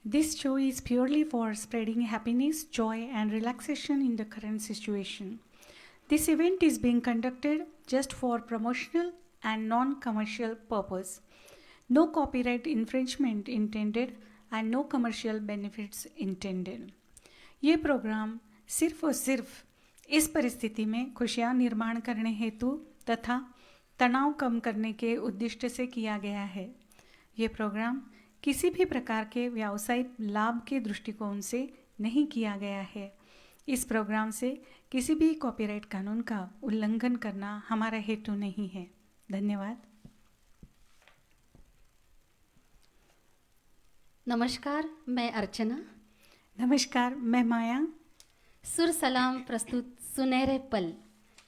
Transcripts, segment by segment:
This show is purely for spreading happiness, joy, and relaxation in the current situation. This event is being conducted just for promotional and non commercial purpose. No copyright infringement intended and no commercial benefits intended. ये programme सिर्फ और सिर्फ इस परिस्थिति में खुशियाँ निर्माण करने हेतु तथा तनाव कम करने के उद्देश्य से किया गया है। ये प्रोग्राम किसी भी प्रकार के व्यावसायिक लाभ के दृष्टिकोण से नहीं किया गया है। इस प्रोग्राम से किसी भी कॉपीराइट कानून का उल्लंघन करना हमारा हेतु नहीं है। धन्यवाद। नमस्कार, मैं अर्चना। नमस्कार, मैं माया। सुर सलाम प्रस्तुत सुनहरे पल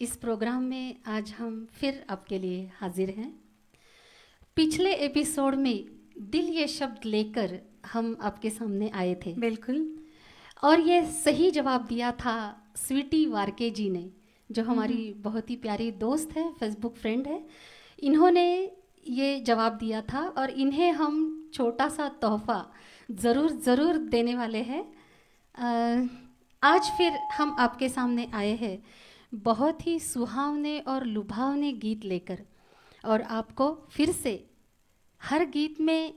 इस प्रोग्राम में आज हम फिर आपके लिए हाजिर हैं। पिछले एपिसोड में दिल ये शब्द लेकर हम आपके सामने आए थे। बिल्कुल। और ये सही जवाब दिया था स्वीटी वारके जी ने, जो हमारी बहुत ही प्यारी दोस्त है, फेसबुक फ्रेंड है। इन्होंने ये जवाब दिया था और इन्हें हम छोटा सा तोहफा ज़रूर देने वाले हैं। आज फिर हम आपके सामने आए हैं बहुत ही सुहावने और लुभावने गीत लेकर, और आपको फिर से हर गीत में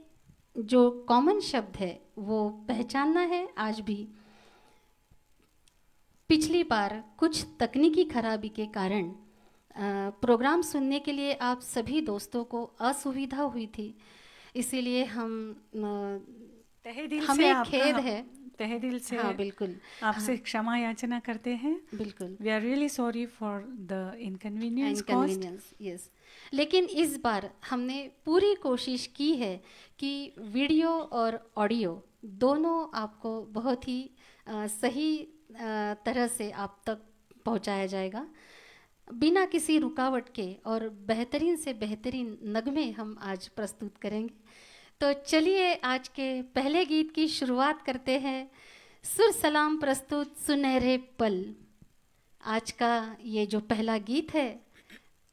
जो कॉमन शब्द है वो पहचानना है। आज भी पिछली बार कुछ तकनीकी खराबी के कारण प्रोग्राम सुनने के लिए आप सभी दोस्तों को असुविधा हुई थी, इसीलिए तहे दिल से हमें खेद है। तहे दिल से हाँ, बिल्कुल आपसे क्षमा याचना करते हैं। बिल्कुल, we are really sorry for the inconvenience. Yes. लेकिन इस बार हमने पूरी कोशिश की है कि वीडियो और ऑडियो दोनों आपको बहुत ही सही तरह से आप तक पहुंचाया जाएगा, बिना किसी रुकावट के, और बेहतरीन से बेहतरीन नगमे हम आज प्रस्तुत करेंगे। तो चलिए आज के पहले गीत की शुरुआत करते हैं। सुर सलाम प्रस्तुत सुनहरे पल। आज का ये जो पहला गीत है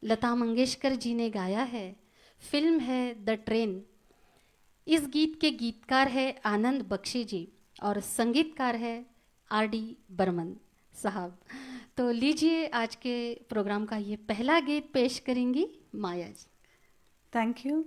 लता मंगेशकर जी ने गाया है। फिल्म है द ट्रेन। इस गीत के गीतकार है आनंद बख्शी जी और संगीतकार है आर.डी. बर्मन साहब। तो लीजिए आज के प्रोग्राम का ये पहला गीत पेश करेंगी माया जी। Thank you.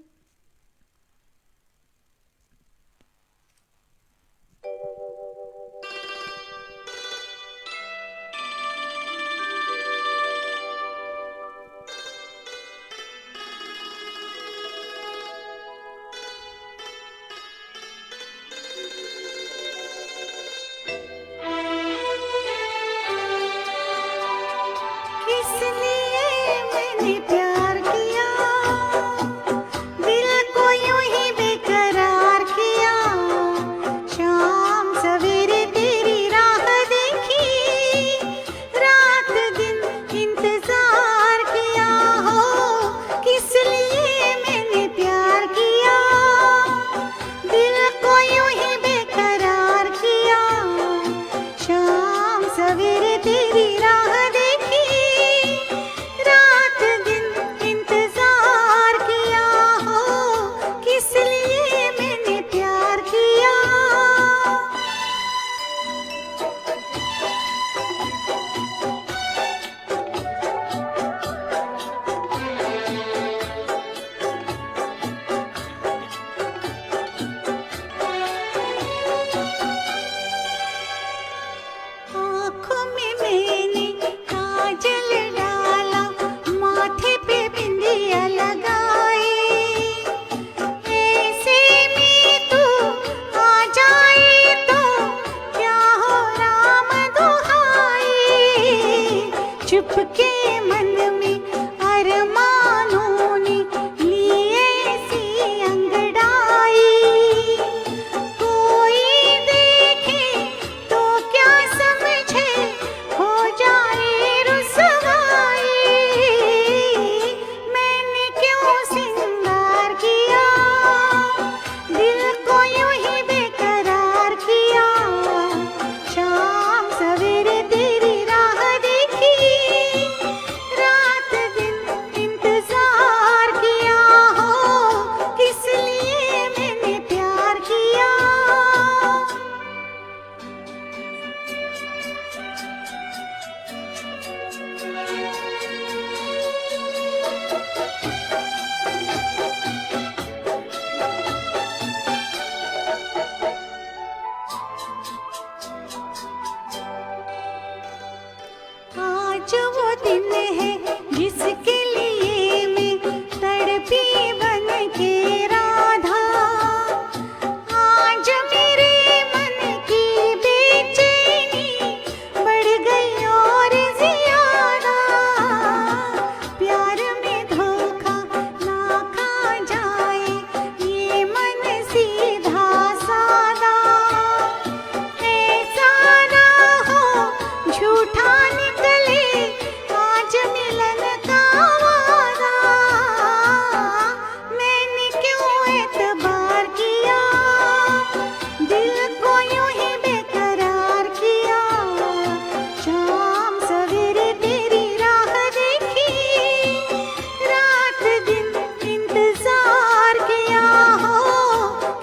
किस लिए मैंने प्यार किया,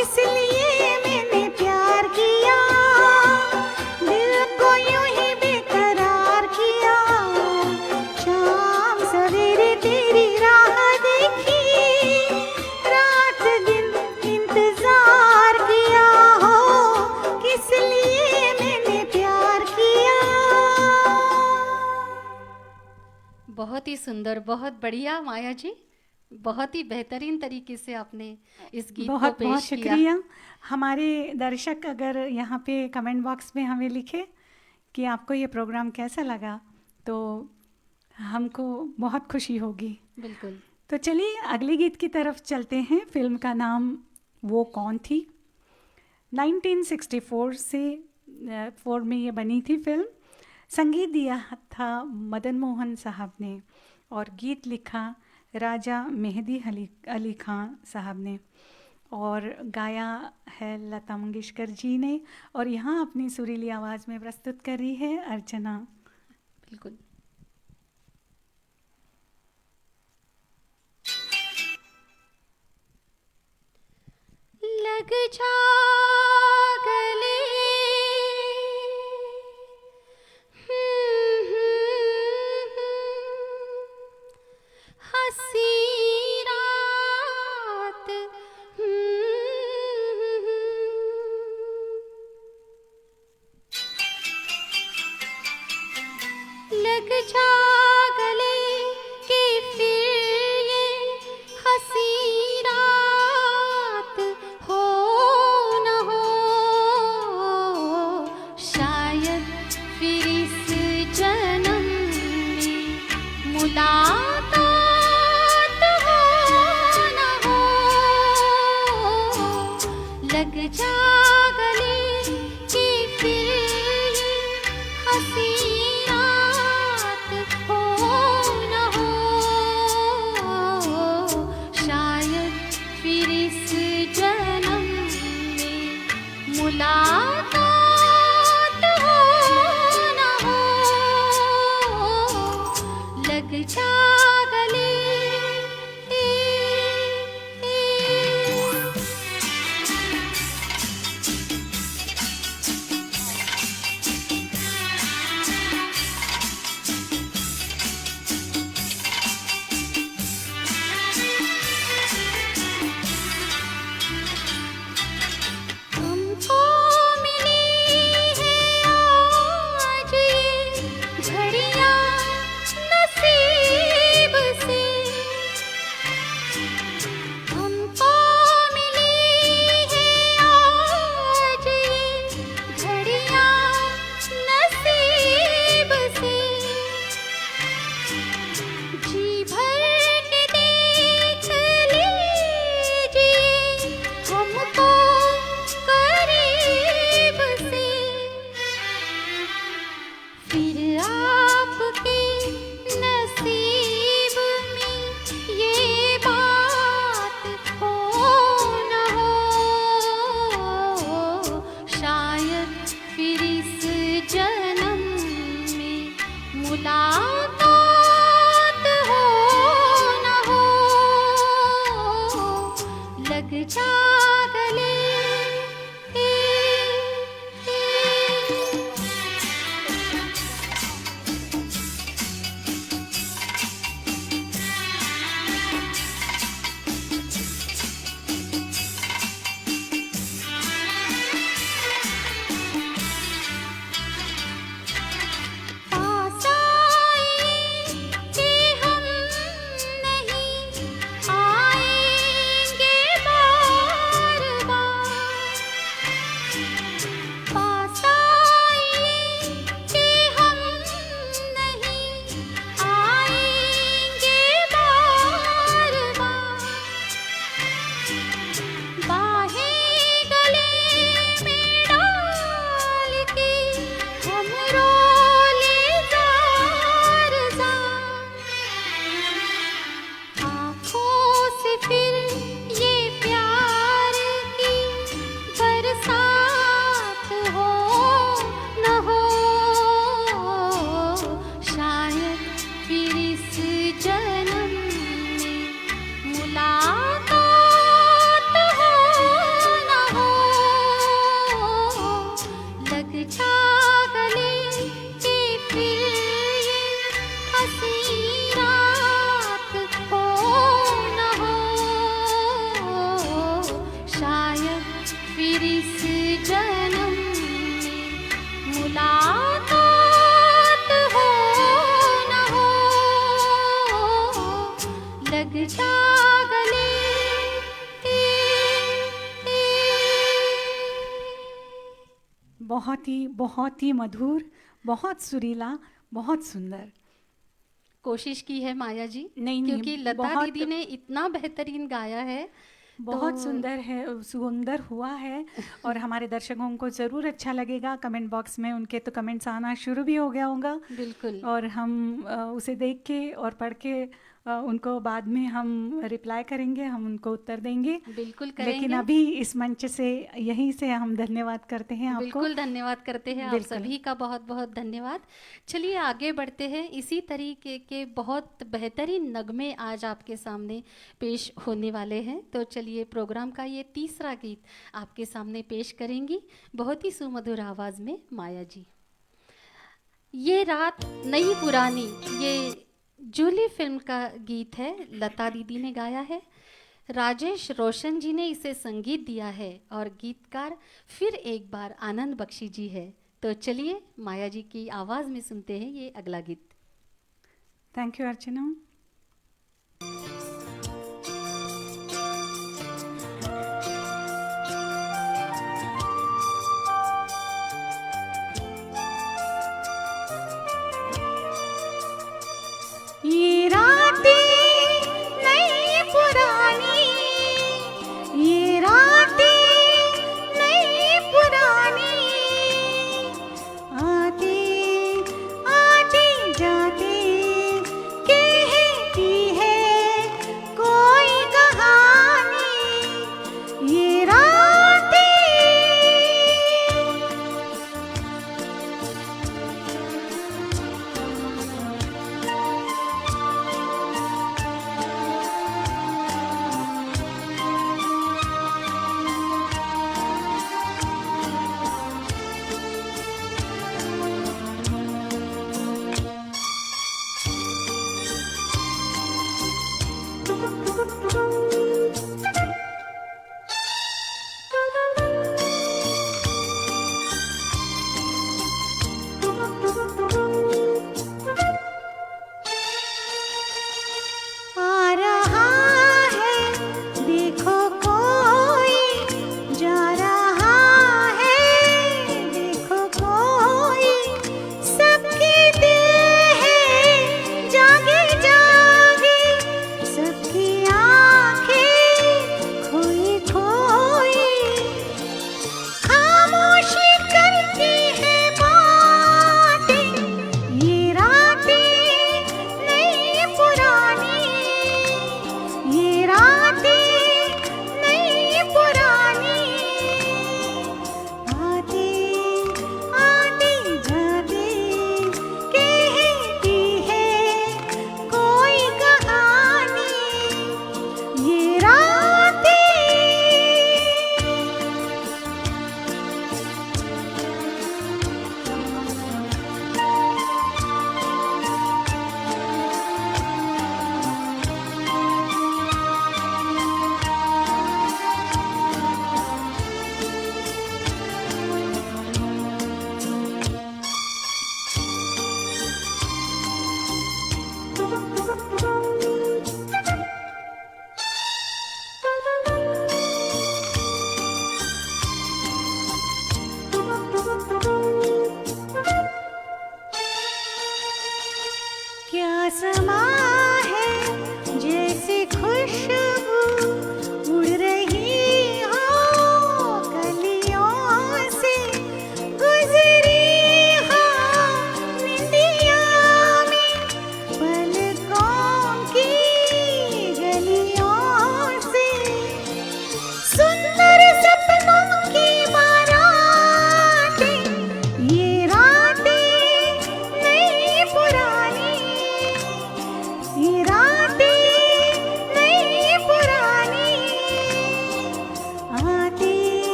किस लिए मैंने प्यार किया, दिल को यूं ही बेकरार किया। शाम सवेरे तेरी राह देखी, रात दिन इंतजार किया। हो किस लिए मैंने प्यार किया। बहुत ही सुंदर, बहुत बढ़िया माया जी, बहुत ही बेहतरीन तरीके से आपने इस गीत को बहुत बहुत पेश किया। शुक्रिया। हमारे दर्शक अगर यहाँ पे कमेंट बॉक्स में हमें लिखे कि आपको ये प्रोग्राम कैसा लगा, तो हमको बहुत खुशी होगी। बिल्कुल। तो चलिए अगले गीत की तरफ चलते हैं। फिल्म का नाम वो कौन थी। 1964 से 4 में ये बनी थी फिल्म। संगीत दिया था मदन मोहन साहब ने और गीत लिखा राजा मेहदी अली खान साहब ने और गाया है लता मंगेशकर जी ने, और यहाँ अपनी सुरीली आवाज़ में प्रस्तुत कर रही है अर्चना। बिल्कुल। लग जा गले, हंसी रात, लग जा गले कि फिर ये हंसी रात हो न हो। शायद फिर इस जन्म में मुलाकात हो न हो। लग जा गले कि फिर ये हंसी रात हो न हो। शायद फिर इस जन्म में मुलाकात हो न हो। लग जा गले। हमको फिर इस जन्म में मुलाकात हो न हो, लग जा गले। बहुत ही मधुर, बहुत सुरीला, बहुत सुंदर। कोशिश की है माया जी, नहीं, क्योंकि लता बहुत दीदी ने इतना बेहतरीन गाया है। बहुत सुंदर है, सुंदर हुआ है और हमारे दर्शकों को ज़रूर अच्छा लगेगा। कमेंट बॉक्स में उनके तो कमेंट्स आना शुरू भी हो गया होगा बिल्कुल। और हम उसे देख के और पढ़ के उनको बाद में हम रिप्लाई करेंगे, हम उनको उत्तर देंगे। बिल्कुल करेंगे। लेकिन अभी इस मंच से, यहीं से हम धन्यवाद करते हैं आपको। बिल्कुल धन्यवाद करते हैं, आप सभी का बहुत बहुत धन्यवाद। चलिए आगे बढ़ते हैं। इसी तरीके के बहुत बेहतरीन नगमे आज आपके सामने पेश होने वाले हैं। तो चलिए प्रोग्राम का ये तीसरा गीत आपके सामने पेश करेंगी बहुत ही सुमधुर आवाज़ में माया जी। ये रात नई पुरानी, ये जूली फिल्म का गीत है, लता दीदी ने गाया है, राजेश रोशन जी ने इसे संगीत दिया है और गीतकार फिर एक बार आनंद बख्शी जी है। तो चलिए माया जी की आवाज़ में सुनते हैं ये अगला गीत। थैंक यू अर्चना। ये रातें नई पुरानी, ये रातें नई पुरानी, आते आते जाते कह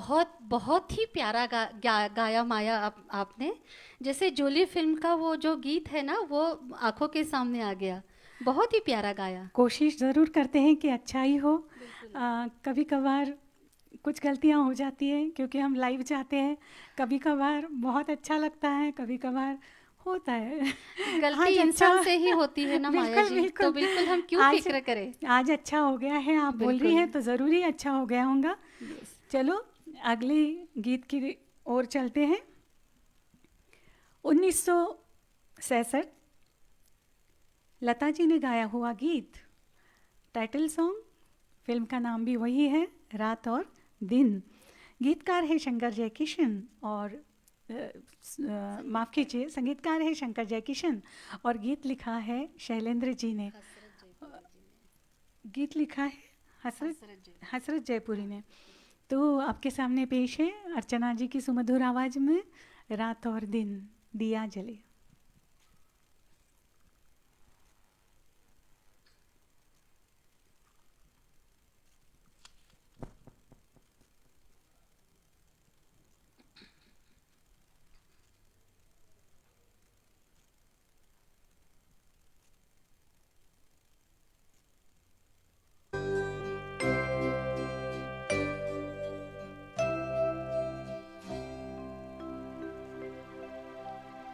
बहुत बहुत ही प्यारा गाया माया आपने। जैसे जोली फिल्म का वो जो गीत है ना, वो आंखों के सामने आ गया। बहुत ही प्यारा गाया। कोशिश ज़रूर करते हैं कि अच्छा ही हो। कभी कभार कुछ गलतियां हो जाती हैं क्योंकि हम लाइव चाहते हैं। कभी कभार बहुत अच्छा लगता है, कभी कभार होता है। गलती आज इंसान अच्छा से ही होती है ना माया बिल्कुल जी, तो बिल्कुल हम क्यों आज फिक्र करें। आज अच्छा हो गया है, आप बोल रही हैं तो ज़रूरी अच्छा हो गया होगा। Yes. चलो अगली गीत की ओर चलते हैं। 1966 लता जी ने गाया हुआ गीत, टाइटल सॉन्ग, फिल्म का नाम भी वही है, रात और दिन। गीतकार है शंकर जयकिशन और माफ़ कीजिए, संगीतकार है शंकर जयकिशन और गीत लिखा है शैलेंद्र जी ने। गीत लिखा है हसरत जयपुरी ने। तो आपके सामने पेश है अर्चना जी की सुमधुर आवाज़ में रात और दिन, दिया जले।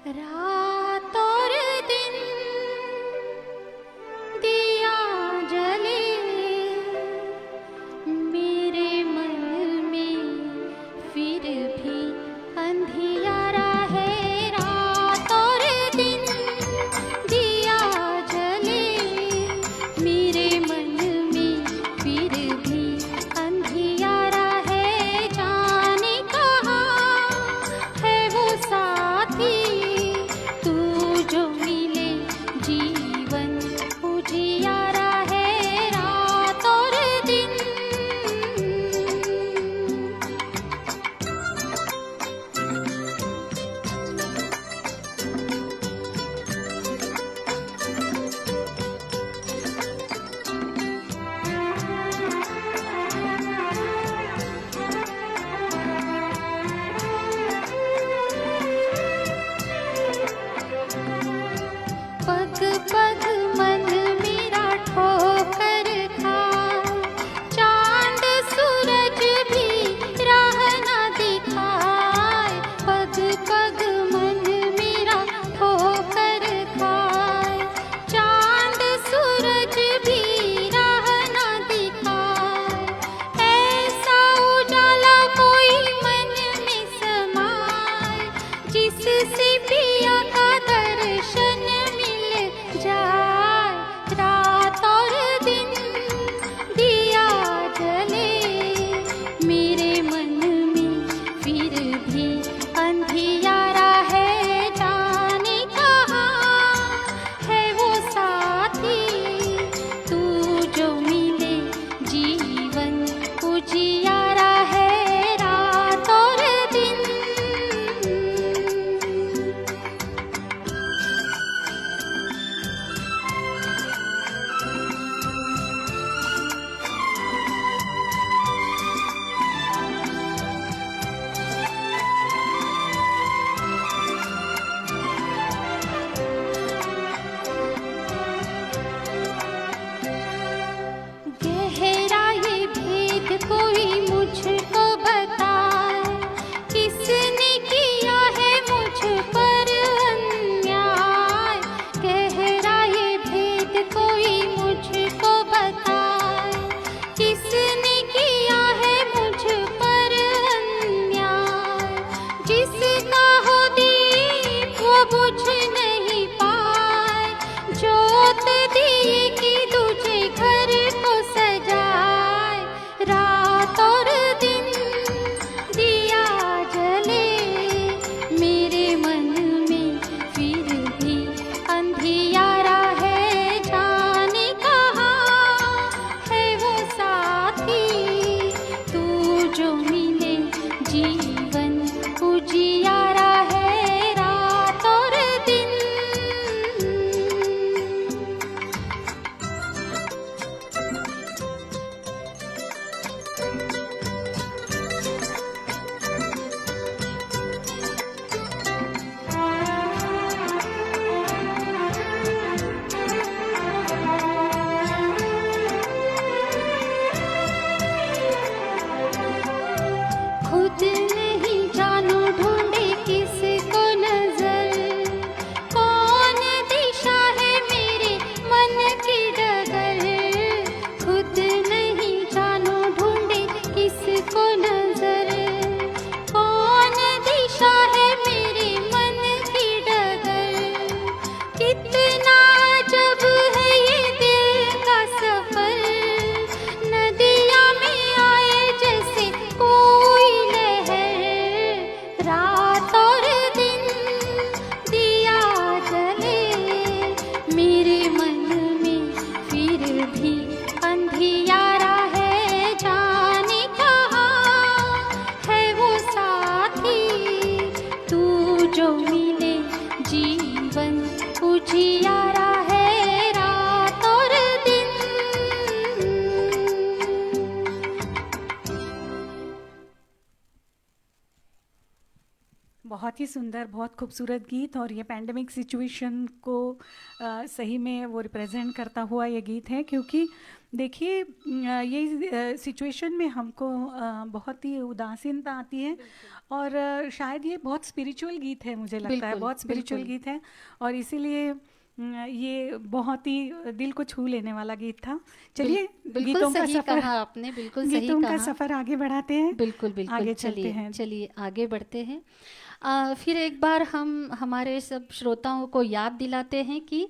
रात और दिन दिया जले मेरे मन में, फिर भी अंधियारा है। रात और दिन दिया जले मेरे मन में, फिर भी अंधियारा है। जाने कहाँ है वो साथी बहुत ही सुंदर, बहुत खूबसूरत गीत, और ये पैंडमिक सिचुएशन को सही में वो रिप्रेजेंट करता हुआ ये गीत है। क्योंकि देखिए ये सिचुएशन में हमको बहुत ही उदासीनता आती है, और शायद ये बहुत स्पिरिचुअल गीत है, मुझे लगता है बिल्कुल बहुत स्पिरिचुअल बिल्कुल गीत है, और इसीलिए ये बहुत ही दिल को छू लेने वाला गीत था। चलिए बिल्कुल गीतों का सही सफ़र, कहा आपने, बिल्कुल सही गीतों का कहा। सफ़र आगे बढ़ाते हैं, बिल्कुल बिल्कुल, आगे चलते चलिए हैं। चलिए आगे बढ़ते हैं। फिर एक बार हम हमारे सब श्रोताओं को याद दिलाते हैं कि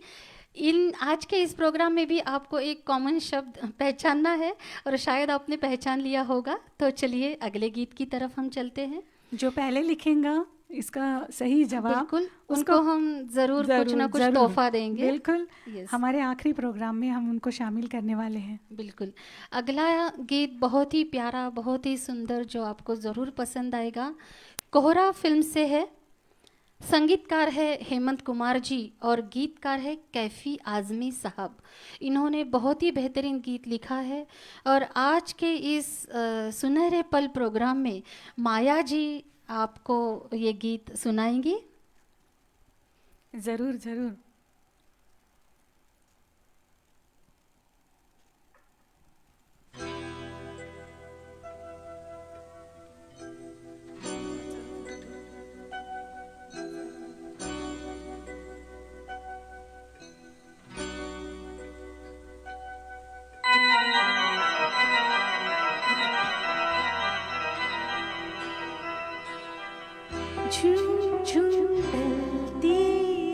इन आज के इस प्रोग्राम में भी आपको एक कॉमन शब्द पहचानना है, और शायद आपने पहचान लिया होगा। तो चलिए अगले गीत की तरफ हम चलते हैं। जो पहले लिखेगा इसका सही जवाब, बिल्कुल, उसको उनको हम ज़रूर कुछ ना कुछ तोहफा देंगे। बिल्कुल, यस, हमारे आखिरी प्रोग्राम में हम उनको शामिल करने वाले हैं। बिल्कुल। अगला गीत बहुत ही प्यारा, बहुत ही सुंदर, जो आपको ज़रूर पसंद आएगा। कोहरा फिल्म से है। संगीतकार है हेमंत कुमार जी और गीतकार है कैफी आज़मी साहब। इन्होंने बहुत ही बेहतरीन गीत लिखा है, और आज के इस सुनहरे पल प्रोग्राम में माया जी आपको ये गीत सुनाएंगी। ज़रूर ज़रूर। झूम झूम ढलती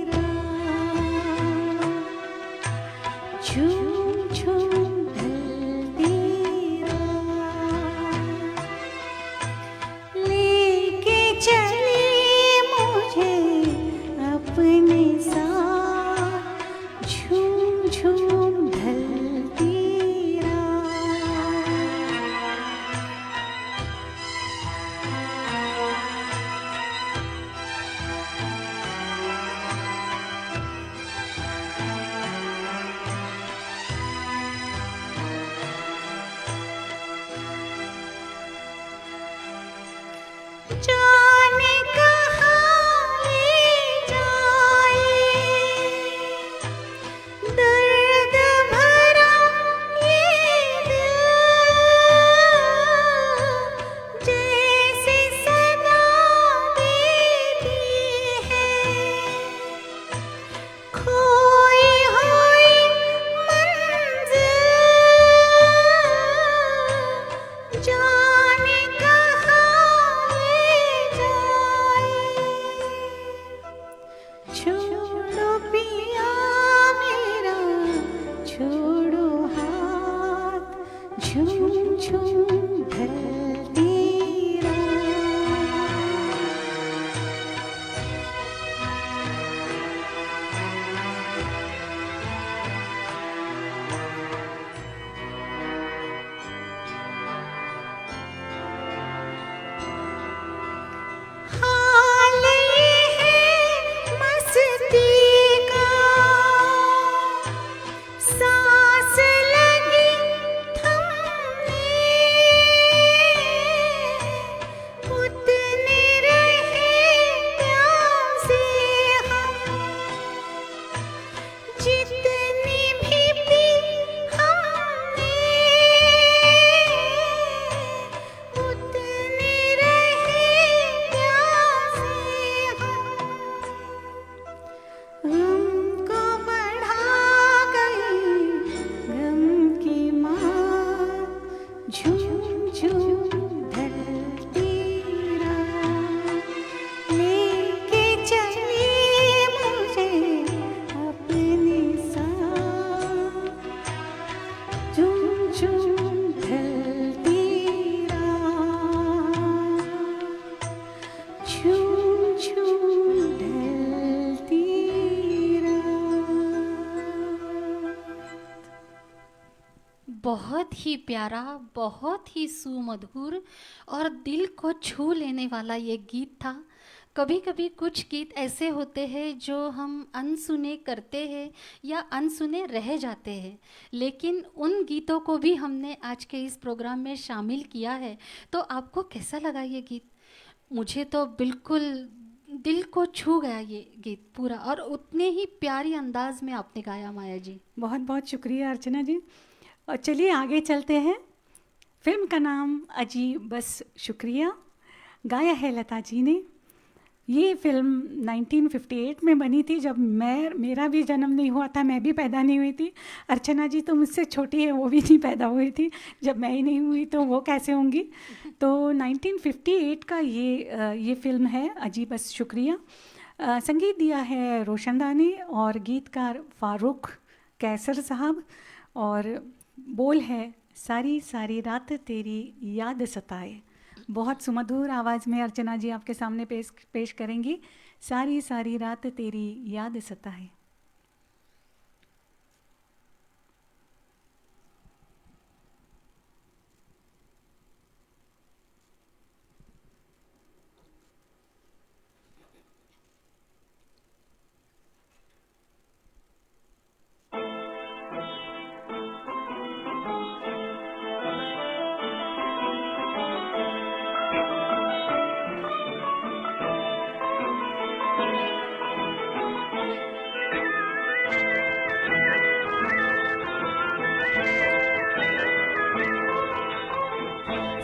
रात, झूम झूम ढलती रात, लेके चली मुझे अपने साथ, झूम झूम ढलती रात। जाने कहाँ ले जाए दर्द भरा ये दिल, जैसे सदा देती है खोई हुई मंजिल, जाने कहाँ ले जाए। छोड़ो पिया मेरा, छोड़ो हाथ, झूम झूम ढलती रात। हाल ये है मस्ती का, सांस लगी थमने, उतने रहे प्यासे हम, जितनी भी पी हमने, उतने रहे प्यासे हम। गम को बढ़ा गई गम की मार, झूम झूम ढलती रात, लेके चली मुझे अपने साथ, झूम झूम ढलती रात, झूम झूम ढलती रात। बहुत ही प्यारा, बहुत ही सुमधुर और दिल को छू लेने वाला ये गीत था। कभी कभी कुछ गीत ऐसे होते हैं जो हम अनसुने करते हैं या अनसुने रह जाते हैं, लेकिन उन गीतों को भी हमने आज के इस प्रोग्राम में शामिल किया है। तो आपको कैसा लगा ये गीत? मुझे तो बिल्कुल दिल को छू गया ये गीत पूरा, और उतने ही प्यारी अंदाज में आपने गाया माया जी। बहुत बहुत शुक्रिया अर्चना जी। और चलिए आगे चलते हैं। फिल्म का नाम अजी बस शुक्रिया, गाया है लता जी ने। ये फिल्म 1958 में बनी थी, जब मेरा भी जन्म नहीं हुआ था, मैं भी पैदा नहीं हुई थी। अर्चना जी तो मुझसे छोटी है, वो भी नहीं पैदा हुई थी। जब मैं ही नहीं हुई तो वो कैसे होंगी। तो 1958 का ये फिल्म है अजी बस शुक्रिया। संगीत दिया है रोशनदा ने और गीतकार फारूक कैसर साहब, और बोल है सारी सारी रात तेरी याद सताए। बहुत सुमधुर आवाज़ में अर्चना जी आपके सामने पेश करेंगी सारी सारी रात तेरी याद सताए।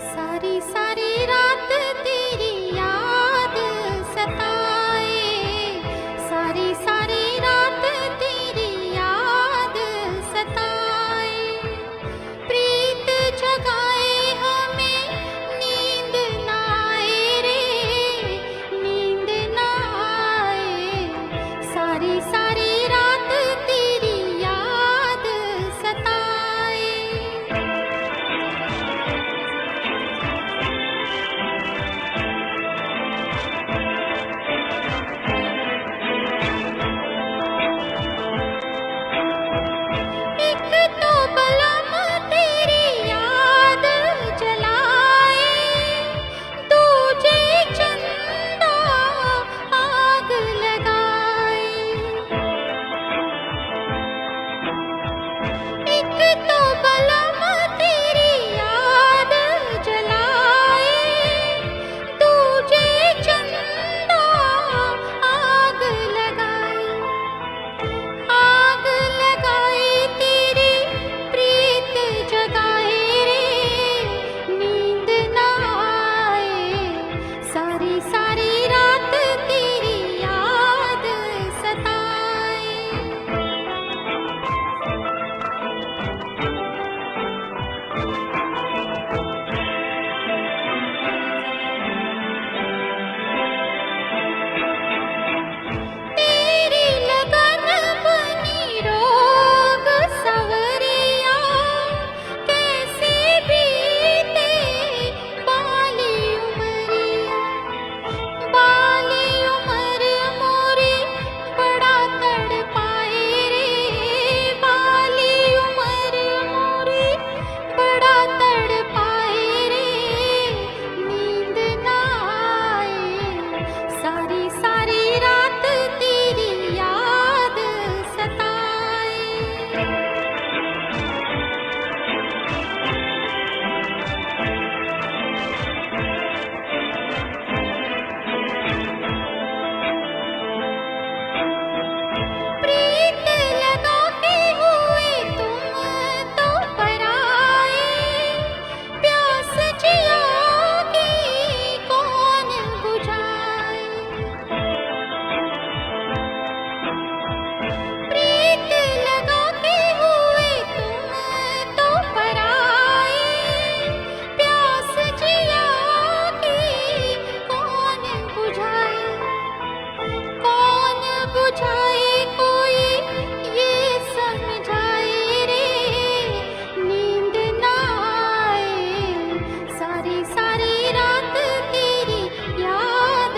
सारी सारी रात तेरी याद सताए, सारी सारी रात तेरी याद सताए, प्रीत जगाए हमें नींद ना आए रे, नींद ना आए, सारी सारी रात तेरी याद सताए। एक तो बलम तेरी याद जलाए, दूजे चंदा आग लगाए, एक तो बलम तेरी याद जलाए, दूजे चंदा आग लगाए, आग लगाए तेरी प्रीत जगाए रे, नींद ना आए, सारी सारी रात तेरी याद सताए। तेरी लगन बनी रोग सवरिया, कैसे बीते बाली उमरिया, बाली उमर मोरी बड़ा तड़पाए रे, बाली उमर मोरी बड़ा तड़पाए रे, नींद ना आए, सारी सारी रात तेरी याद सताए। प्रीत लगा के हुए तुम तो पराए, प्यास जिया की कौन बुझाए, प्रीत लगा के हुए तुम तो पराए, प्यास जिया की कौन बुझाए, कौन बुझाए कोई ये समझाए रे, नींद ना आए, सारी सारी रात तेरी याद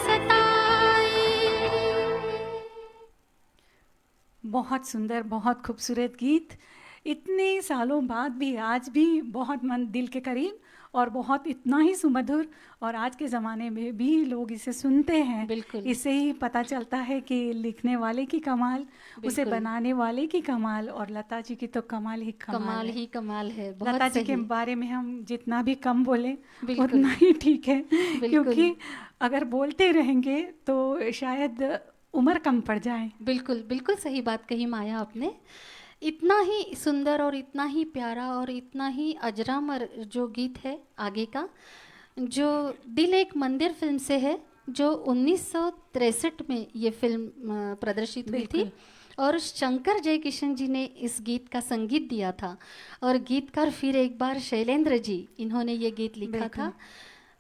सताए। बहुत सुंदर, बहुत खूबसूरत गीत। इतने सालों बाद भी आज भी बहुत मन दिल के करीब और बहुत इतना ही सुमधुर। और आज के ज़माने में भी लोग इसे सुनते हैं। बिल्कुल। इससे ही पता चलता है कि लिखने वाले की कमाल, उसे बिल्कुल। बनाने वाले की कमाल, और लता जी की तो कमाल ही कमाल कमाल है। ही कमाल है, लता बहुत जी के सही। बारे में हम जितना भी कम बोलें बिल्कुल। उतना ही ठीक है, बिल्कुल। क्योंकि अगर बोलते रहेंगे तो शायद उम्र कम पड़ जाए। बिल्कुल, बिल्कुल सही बात कही माया आपने। इतना ही सुंदर और इतना ही प्यारा और इतना ही अजरामर जो गीत है आगे का, जो दिल एक मंदिर फिल्म से है, जो 1963 में ये फिल्म प्रदर्शित हुई थी। बिल्कुल। और शंकर जयकिशन जी ने इस गीत का संगीत दिया था, और गीतकार फिर एक बार शैलेंद्र जी, इन्होंने ये गीत लिखा बिल्कुल। था।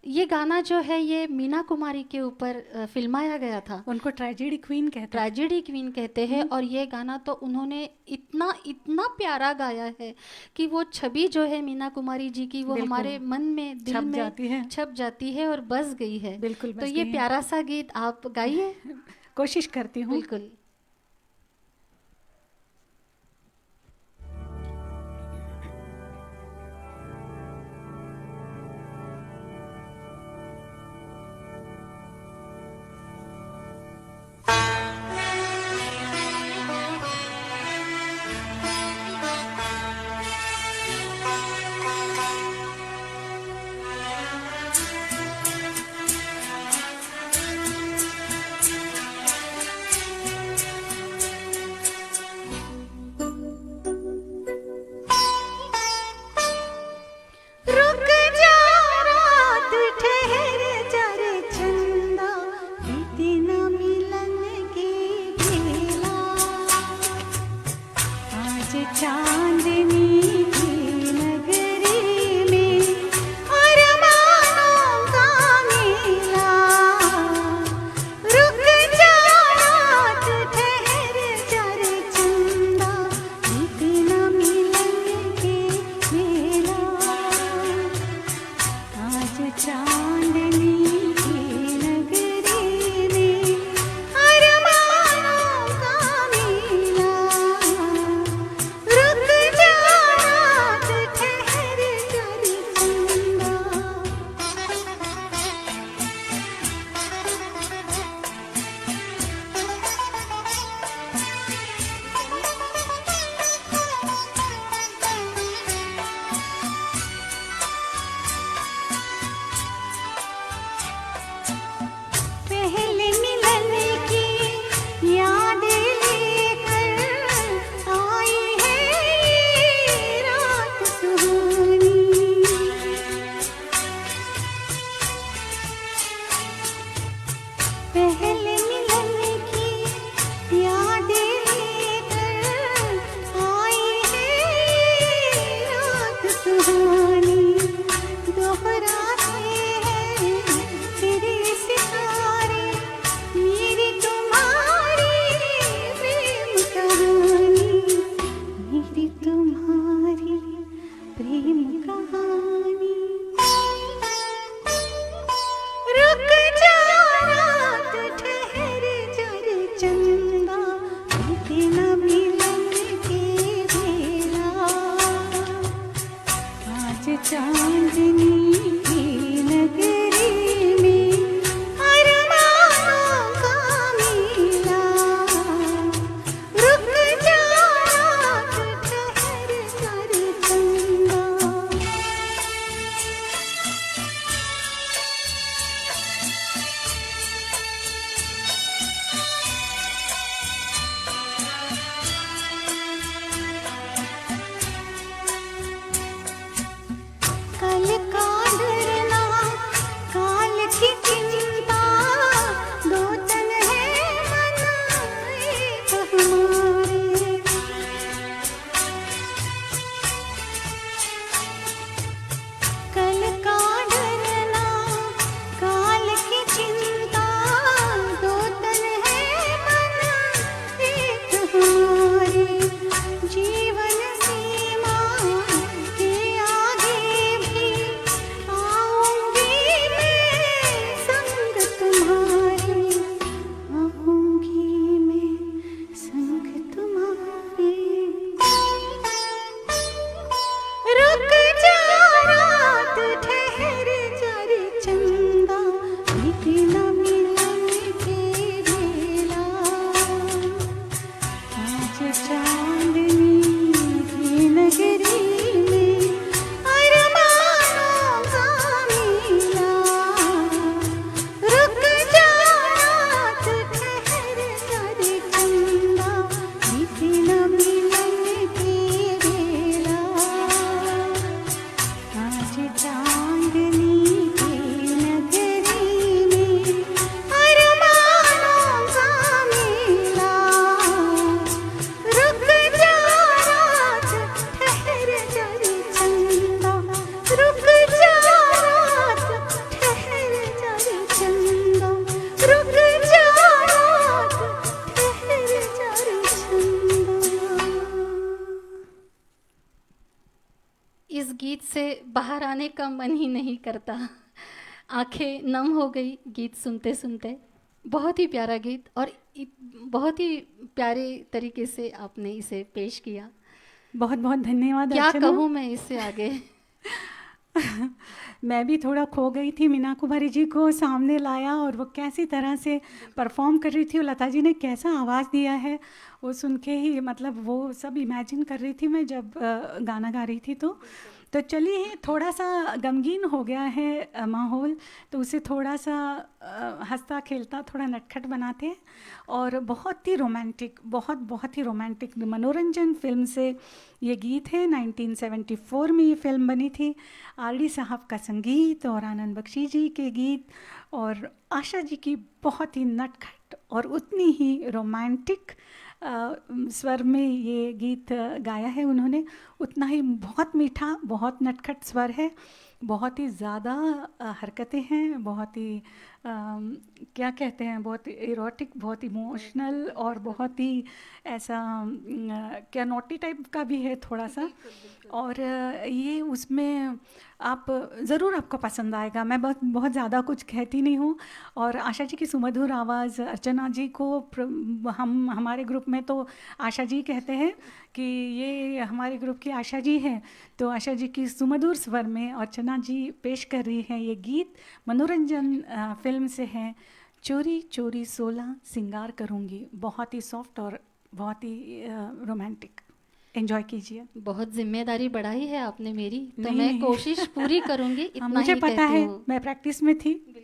ये गाना जो है ये मीना कुमारी के ऊपर फिल्माया गया था। उनको ट्रेजेडी क्वीन कहते हैं। ट्रेजेडी क्वीन कहते हैं। और ये गाना तो उन्होंने इतना इतना प्यारा गाया है कि वो छवि जो है मीना कुमारी जी की, वो बिल्कुल। हमारे मन में, दिल छप में जाती है। छप जाती है और बस गई है। बिल्कुल तो बस ये गई है। प्यारा सा गीत आप गाइए। कोशिश करती हूँ। बिल्कुल। रुक जा रात ठहर जा रे चंदा, बीती न मिलन की बेला। आज चांदनी की नगरी में अरमानों का मेला। रुक जा रात ठहर जा रे चंदा, बीती न मिलन की बेला। आज चांदनी की नगरी में अरमानों का मेला। रुक जा रात ठहर जा रे चंदा। पहले मिलन की यादें लेकर आई है ये रात सुहानी। पहले मिलन की यादें लेकर आई है ये रात सुहानी। दोहराते हैं फिर ये सितारे मेरी तुम्हारी प्रेम कहानी, मेरी तुम्हारी प्रेम कहानी। रुक जा रात ठहर जा रे चंदा, बीते न मिलन के बेला। आज चांदनी की नगरी में अरमानों का मेला। रुक जा रात ठहर जा रे चंदा। इस गीत से बाहर आने का मन ही नहीं करता। आंखें नम हो गई गीत सुनते सुनते। बहुत ही प्यारा गीत और बहुत ही प्यारे तरीके से आपने इसे पेश किया। बहुत बहुत धन्यवाद क्या अर्चना। कहूँ मैं इससे आगे। मैं भी थोड़ा खो गई थी, मीना कुमारी जी को सामने लाया और वो कैसी तरह से परफॉर्म कर रही थी और लता जी ने कैसा आवाज़ दिया है, वो सुन के ही मतलब वो सब इमेजिन कर रही थी मैं जब गाना गा रही थी। तो चलिए, थोड़ा सा गमगीन हो गया है माहौल, तो उसे थोड़ा सा हंसता खेलता थोड़ा नटखट बनाते हैं। और बहुत ही रोमांटिक, बहुत बहुत ही रोमांटिक मनोरंजन फिल्म से ये गीत है। 1974 में ये फिल्म बनी थी। आरडी साहब का संगीत और आनंद बख्शी जी के गीत और आशा जी की बहुत ही नटखट और उतनी ही रोमांटिक स्वर में ये गीत गाया है उन्होंने। उतना ही बहुत मीठा, बहुत नटखट स्वर है, बहुत ही ज़्यादा हरकतें हैं, बहुत ही क्या कहते हैं, बहुत इरोटिक, बहुत इमोशनल और बहुत ही ऐसा क्या नोटी टाइप का भी है थोड़ा सा। और ये उसमें आप ज़रूर आपको पसंद आएगा। मैं बहुत ज़्यादा कुछ कहती नहीं हूँ। और आशा जी की सुमधुर आवाज़, अर्चना जी को हम हमारे ग्रुप में तो आशा जी कहते हैं कि ये हमारे ग्रुप की आशा जी हैं। तो आशा जी की सुमधुर स्वर में अर्चना जी पेश कर रही हैं ये गीत। मनोरंजन फिल्म से है, चोरी चोरी सोला सिंगार करूँगी। बहुत ही सॉफ्ट और बहुत ही रोमांटिक। एंजॉय कीजिए। बहुत जिम्मेदारी बढ़ाई है आपने मेरी, तो नहीं मैं नहीं कोशिश पूरी करूंगी, हाँ, इतना मुझे ही पता कहती है, हूँ। मैं प्रैक्टिस में थी। बिल्कुल।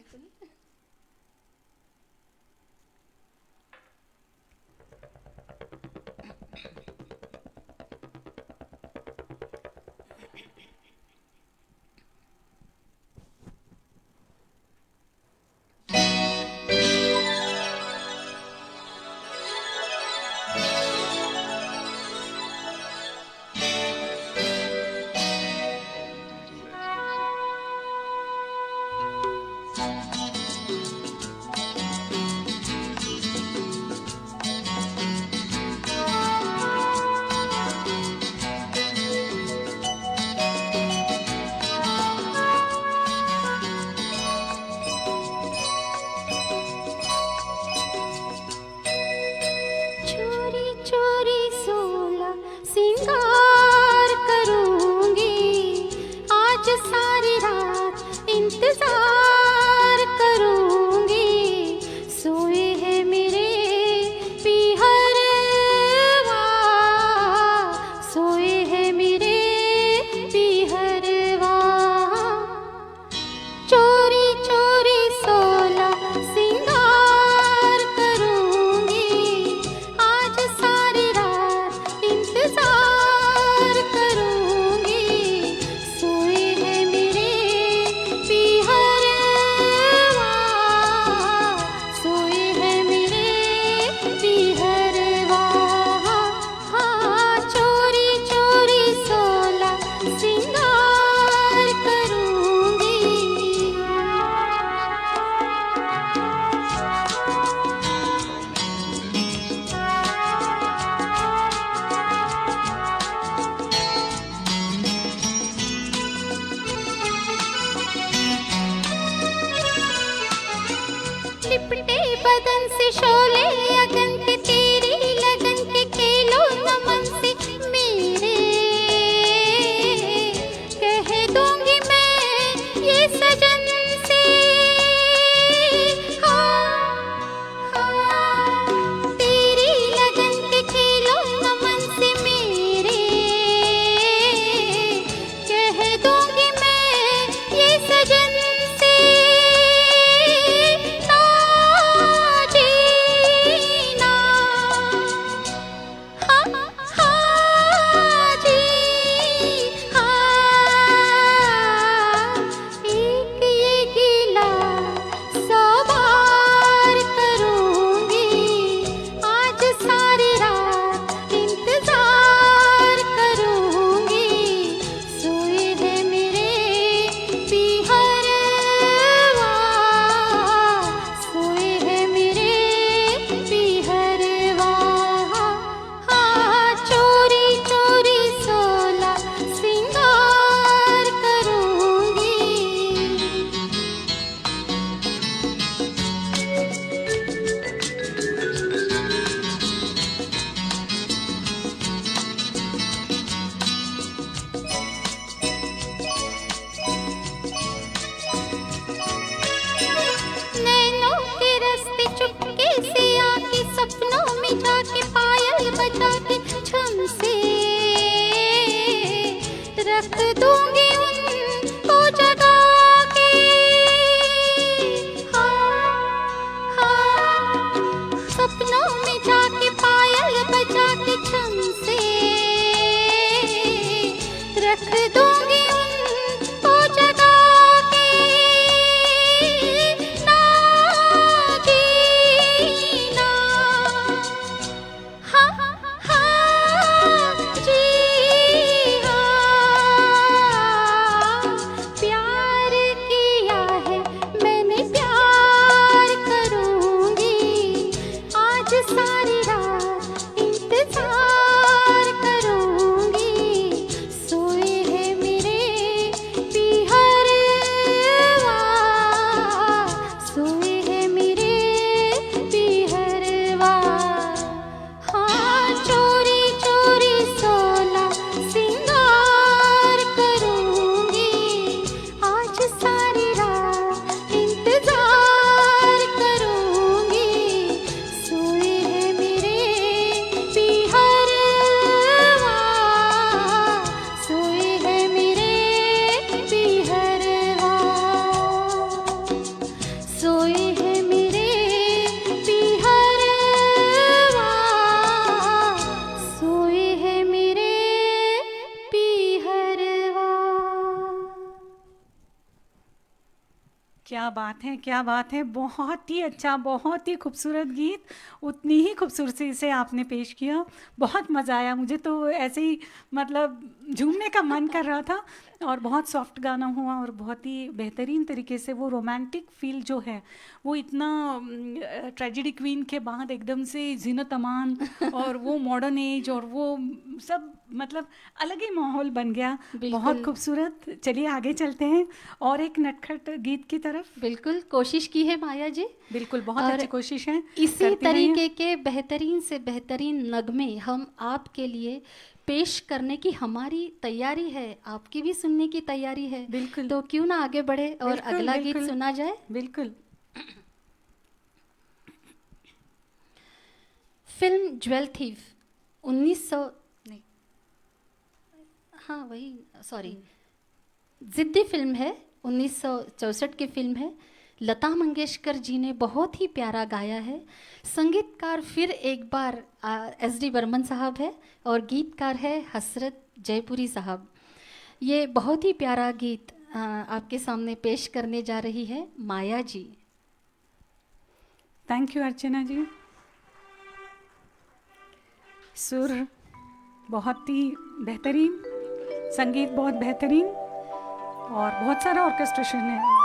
क्या बात है, क्या बात है, बहुत ही अच्छा, बहुत ही खूबसूरत गीत, उतनी ही खूबसूरती से आपने पेश किया। बहुत मज़ा आया, मुझे तो ऐसे ही मतलब झूमने का मन कर रहा था। और बहुत सॉफ्ट गाना हुआ और बहुत ही बेहतरीन तरीके से वो रोमांटिक फील जो है वो इतना ट्रेजेडी क्वीन के बाद एकदम से जीनत अमान और वो मॉडर्न एज और वो सब मतलब अलग ही माहौल बन गया। बहुत बिल्कुल खूबसूरत। चलिए आगे चलते हैं और एक नटखट गीत की तरफ। बिल्कुल कोशिश की है माया जी। बिल्कुल, बहुत और अच्छी कोशिश है, इसी करती रहिए। तरीके के बेहतरीन से बेहतरीन नगमे हम आपके लिए पेश करने की हमारी तैयारी है, आपकी भी सुनने की तैयारी है। बिल्कुल तो क्यों ना आगे बढ़े और बिल्कुल अगला गीत बिल्कुल सुना जाए। बिल्कुल। फिल्म ज्वेल थीफ 1900 नहीं, हाँ वही, सॉरी, जिद्दी फिल्म है, 1964 की फिल्म है। लता मंगेशकर जी ने बहुत ही प्यारा गाया है। संगीतकार फिर एक बार एस डी बर्मन साहब है और गीतकार है हसरत जयपुरी साहब। ये बहुत ही प्यारा गीत आपके सामने पेश करने जा रही है माया जी। थैंक यू अर्चना जी। सुर बहुत ही बेहतरीन, संगीत बहुत बेहतरीन और बहुत सारा ऑर्केस्ट्रेशन है।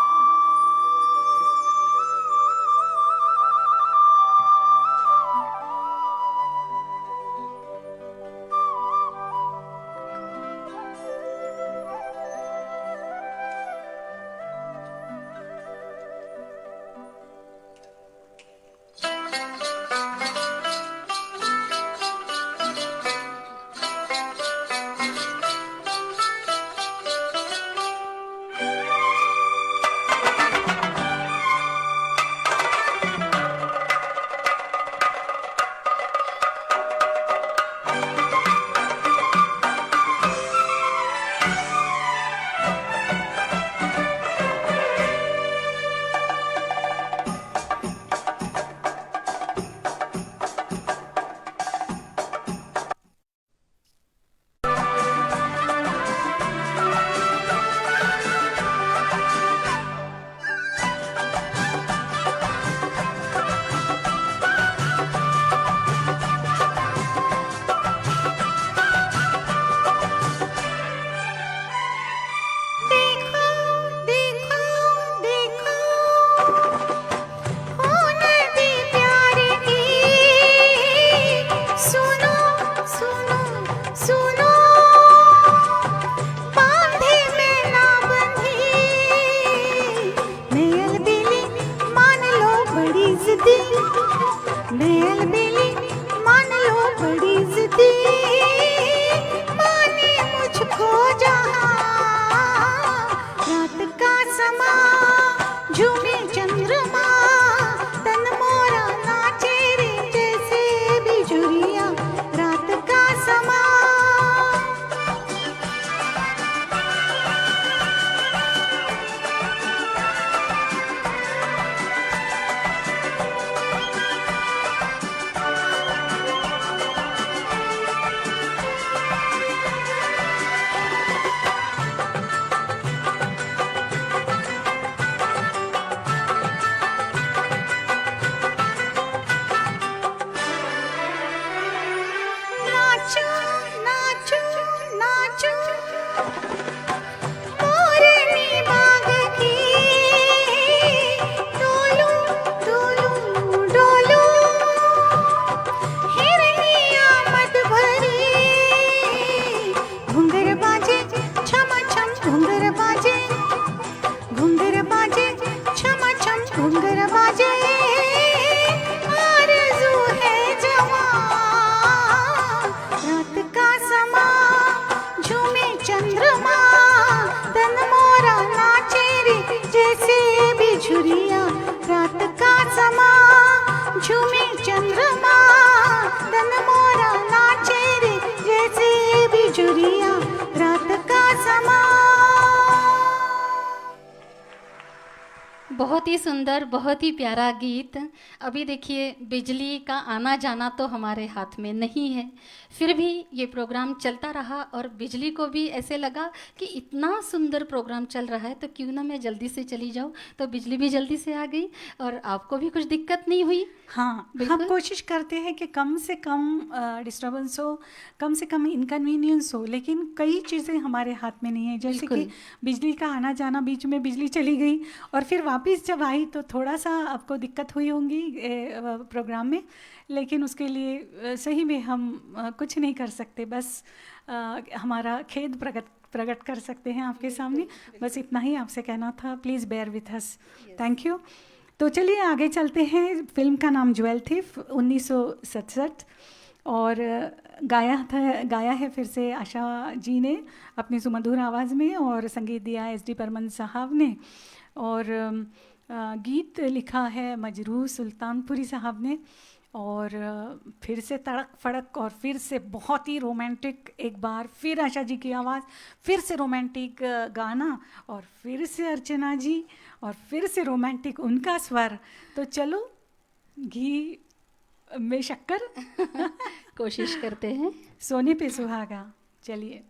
बहुत ही सुंदर, बहुत ही प्यारा गीत। अभी देखिए, बिजली का आना जाना तो हमारे हाथ में नहीं है, फिर भी ये प्रोग्राम चलता रहा और बिजली को भी ऐसे लगा कि इतना सुंदर प्रोग्राम चल रहा है तो क्यों ना मैं जल्दी से चली जाऊँ। तो बिजली भी जल्दी से आ गई और आपको भी कुछ दिक्कत नहीं हुई। हाँ, हम बिल्कुल। कोशिश करते हैं कि कम से कम डिस्टरबेंस हो, कम से कम इनकन्वीनियंस हो, लेकिन कई चीज़ें हमारे हाथ में नहीं है। जैसे कि बिल्कुल। बिजली का आना जाना, बीच में बिजली चली गई और फिर वापस जब आई तो थोड़ा सा आपको दिक्कत हुई होंगी प्रोग्राम में, लेकिन उसके लिए सही में हम कुछ नहीं कर सकते, बस हमारा खेद प्रकट कर सकते हैं आपके सामने। बस इतना ही आपसे कहना था, please bear with us. Thank you. तो चलिए आगे चलते हैं। फिल्म का नाम ज्वेल थीफ, 1967, और गाया है फिर से आशा जी ने अपनी सुमधुर आवाज़ में, और संगीत दिया SD बर्मन साहब ने, और गीत लिखा है मजरूह सुल्तानपुरी साहब ने। और फिर से तड़क फड़क, और फिर से बहुत ही रोमांटिक, एक बार फिर आशा जी की आवाज़, फिर से रोमांटिक गाना, और फिर से अर्चना जी, और फिर से रोमांटिक उनका स्वर। तो चलो, घी में शक्कर कोशिश करते हैं। सोने पे सुहागा। चलिए।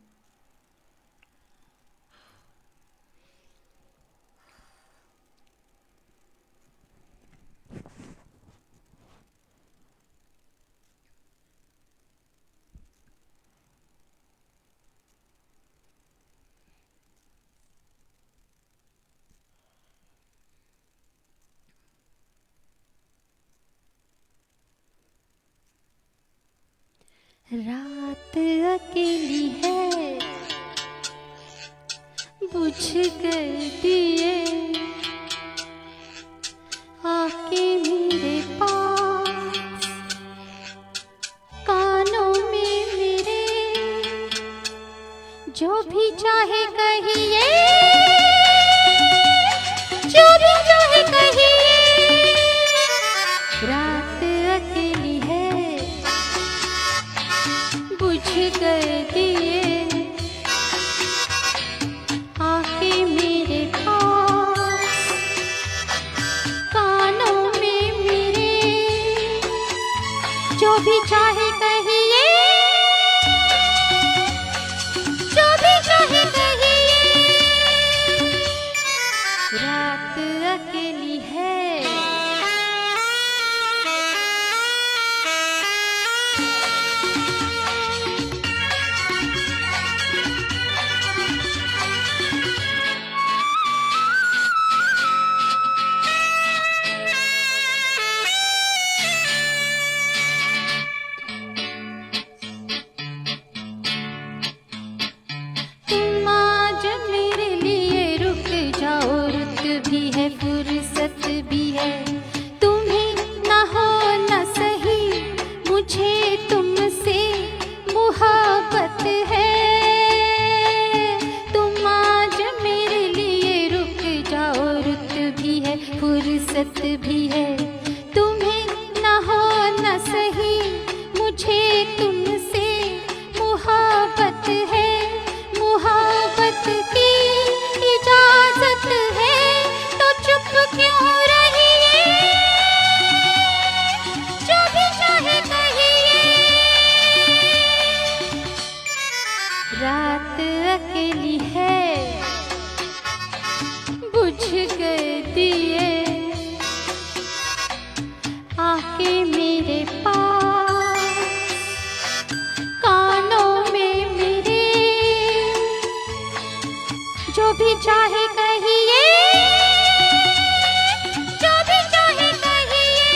रात अकेली है, बुझ गए दिए, आके मेरे पास, कानों में मेरे, जो भी चाहे कहिए, जो भी चाहे कहिए। रात अकेली है, बुझ गए दिए, आके मेरे पास, कानों में मेरे, जो भी चाहे कहिए, जो भी चाहे कहिए। रात अकेली है। तुम आज मेरे लिए रुक जाओ, रुत भी है, फुर्सत भी है, तुम्हें न हो न सही, मुझे तुमसे मुहब्बत है। तुम आज मेरे लिए रुक जाओ, रुत भी है, फुर्सत भी है, तुम्हें न हो न सही, मुझे तुमसे मुहब्बत है। मुहब्बत की इजाजत है तो चुप क्यों रहिए, जो भी चाहे कहिए। रात अकेली है, बुझ गए दिए, आके मेरे पास, कानों में मेरे, जो भी चाहे कहिए, जो भी चाहे कहिए।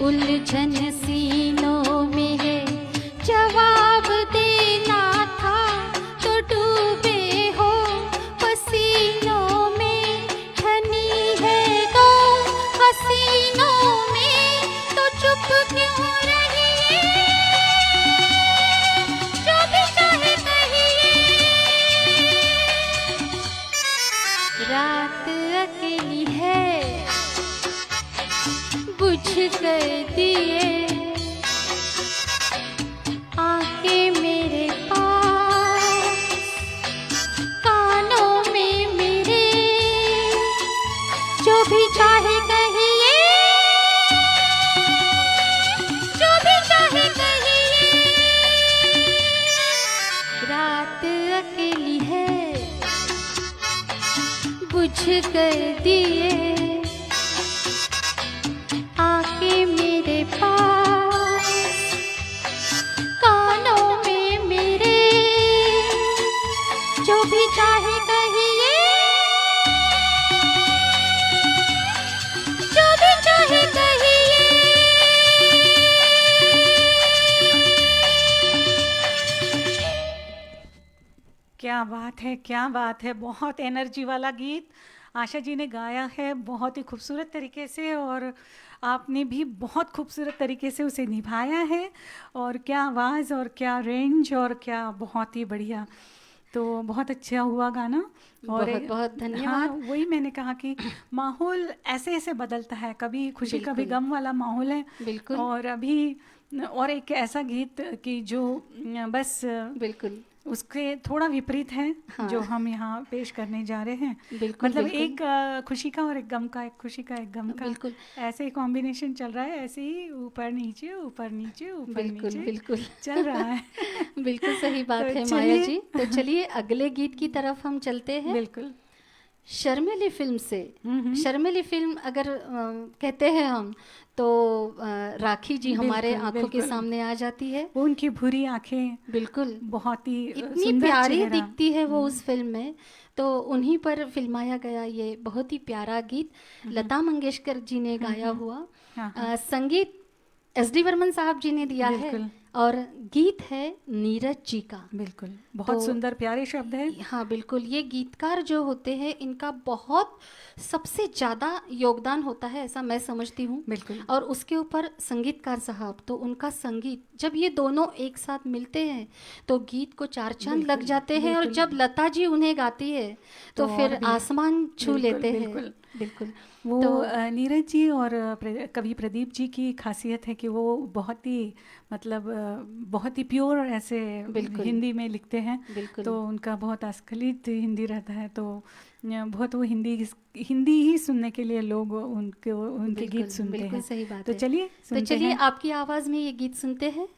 उलझन सीनों में है, जवाब देना था तो डूबे हो पसीनों में, ठनी है दो हसीनों में तो चुप क्यों रही, जो भी चाहे कहिए। रात अकेली है, बुझ कर दिए, आके मेरे पास कानों में मेरे, जो भी चाहे कहिए, जो भी चाहे कहिए। रात अकेली है, बुझ कर दिए, आके मेरे पास कानों में मेरे, जो भी चाहे कहिए, जो भी चाहे कहिए। क्या बात है, क्या बात है। बहुत एनर्जी वाला गीत आशा जी ने गाया है, बहुत ही खूबसूरत तरीके से, और आपने भी बहुत खूबसूरत तरीके से उसे निभाया है। और क्या आवाज़ और क्या रेंज और क्या, बहुत ही बढ़िया। तो बहुत अच्छा हुआ गाना। और बहुत बहुत हाँ, धन्यवाद। वही मैंने कहा कि माहौल ऐसे ऐसे बदलता है, कभी खुशी कभी बिल्कुल। गम वाला माहौल है। बिल्कुल और अभी और एक ऐसा गीत कि जो बस बिल्कुल। उसके थोड़ा विपरीत है, हाँ। जो हम यहाँ पेश करने जा रहे हैं। बिल्कुल मतलब बिल्कुल। एक खुशी का और एक गम का, एक खुशी का एक गम का, बिल्कुल ऐसे ही कॉम्बिनेशन चल रहा है, ऐसे ही ऊपर नीचे ऊपर नीचे ऊपर बिल्कुल नीचे बिल्कुल चल रहा है। बिल्कुल सही बात तो है माया चलिए। जी। तो चलिए अगले गीत की तरफ हम चलते हैं। बिल्कुल। शर्मिली फिल्म से। शर्मिली फिल्म अगर कहते हैं हम तो राखी जी हमारे बिल्कुल, आंखों के बिल्कुल। सामने आ जाती है। वो उनकी भूरी आंखें बिल्कुल बहुत ही इतनी सुंदर प्यारी चेहरा। दिखती है वो उस फिल्म में। तो उन्हीं पर फिल्माया गया ये बहुत ही प्यारा गीत लता मंगेशकर जी ने गाया हुआ। हाँ, हाँ। संगीत एस.डी. बर्मन साहब जी ने दिया है बिल्कुल। और गीत है नीरज जी का। बिल्कुल बहुत तो सुंदर प्यारे शब्द है। हाँ बिल्कुल, ये गीतकार जो होते हैं इनका बहुत सबसे ज़्यादा योगदान होता है, ऐसा मैं समझती हूँ। बिल्कुल। और उसके ऊपर संगीतकार साहब, तो उनका संगीत जब ये दोनों एक साथ मिलते हैं तो गीत को चार चांद लग बिल्कुल, जाते हैं। और बिल्कुल। जब लता जी उन्हें गाती है तो तो फिर और भी। आसमान छू बिल्कुल, लेते हैं। बिल्कुल। बिल्कुल। वो तो नीरज जी और कवि प्रदीप जी की खासियत है कि वो बहुत ही, मतलब बहुत ही प्योर ऐसे बिल्कुल। हिंदी में लिखते हैं। बिल्कुल। तो उनका बहुत अस्खलित हिंदी रहता है, तो बहुत वो हिंदी ही सुनने के लिए लोग उनके गीत सुनते बिल्कुल हैं। सही बात तो है। चलिए तो सुनते चलिए हैं। आपकी आवाज़ में ये गीत सुनते हैं।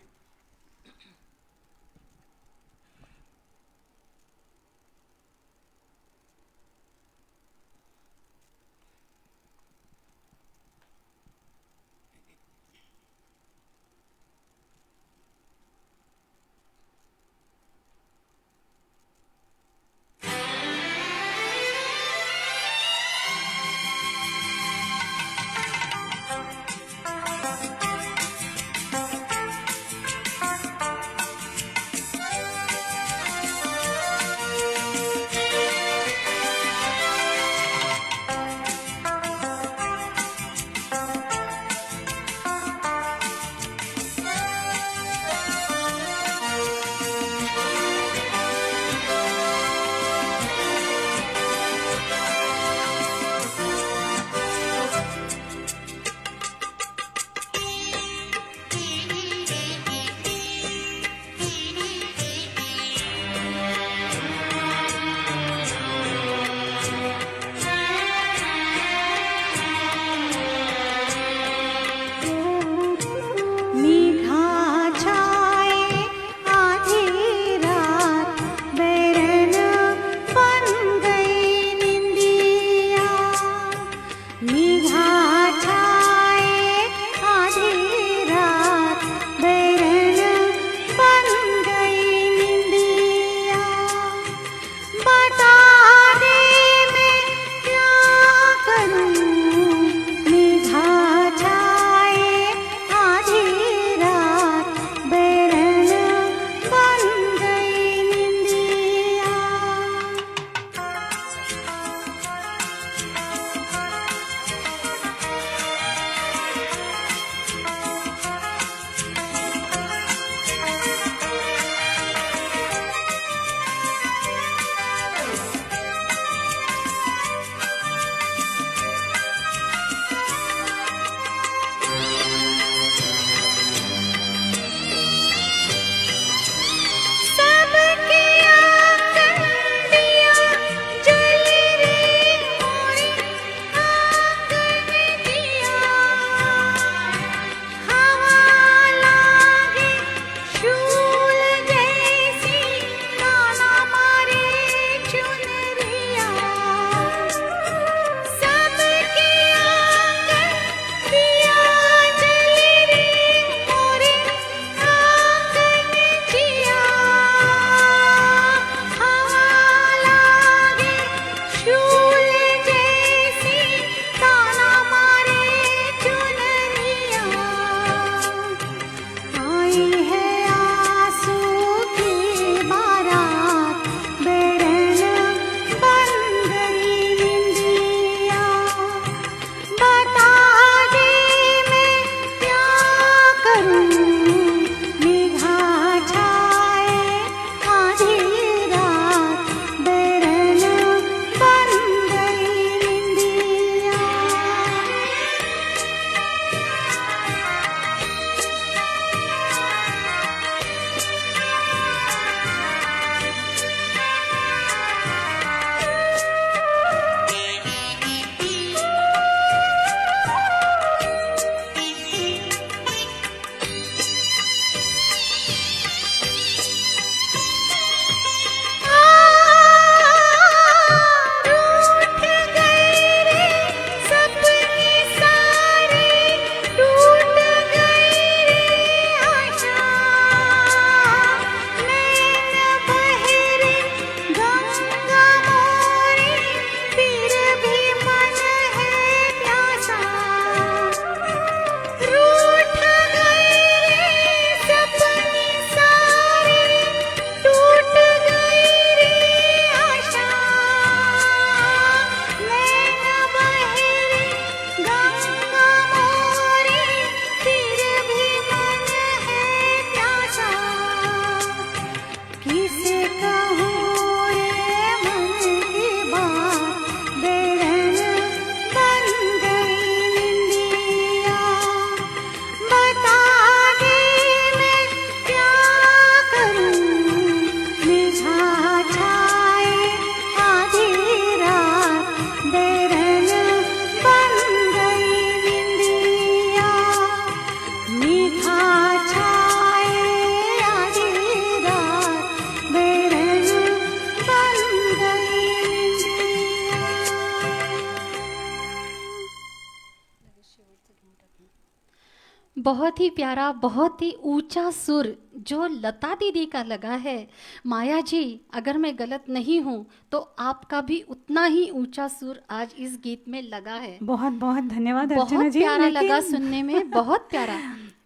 बहुत ही प्यारा, बहुत ही ऊंचा सुर जो लता दीदी का लगा है। माया जी, अगर मैं गलत नहीं हूँ तो आपका भी उतना ही ऊंचा सुर आज इस गीत में लगा है। बहुत बहुत धन्यवाद अर्चना बहुत जी। प्यारा लगा सुनने में, बहुत प्यारा।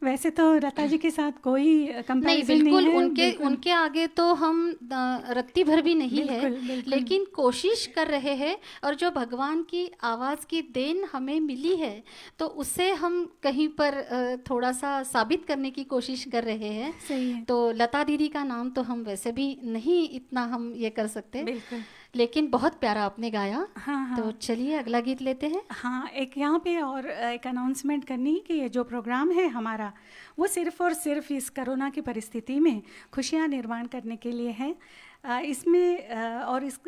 वैसे तो लता जी के साथ कोई नहीं, कंपैरिजन बिल्कुल नहीं है, उनके बिल्कुल। उनके आगे तो हम रत्ती भर भी नहीं है, बिल्कुल, बिल्कुल। लेकिन कोशिश कर रहे हैं। और जो भगवान की आवाज़ की देन हमें मिली है तो उसे हम कहीं पर थोड़ा सा साबित करने की कोशिश कर रहे हैं। सही है। तो लता दीदी का नाम तो हम वैसे भी नहीं इतना हम ये कर सकते, बिल्कुल। लेकिन बहुत प्यारा आपने गाया। हाँ तो हाँ चलिए अगला गीत लेते हैं। हाँ, एक यहाँ पे और एक अनाउंसमेंट करनी कि ये जो प्रोग्राम है हमारा, वो सिर्फ़ और सिर्फ इस कोरोना की परिस्थिति में खुशियाँ निर्माण करने के लिए है। इसमें और इस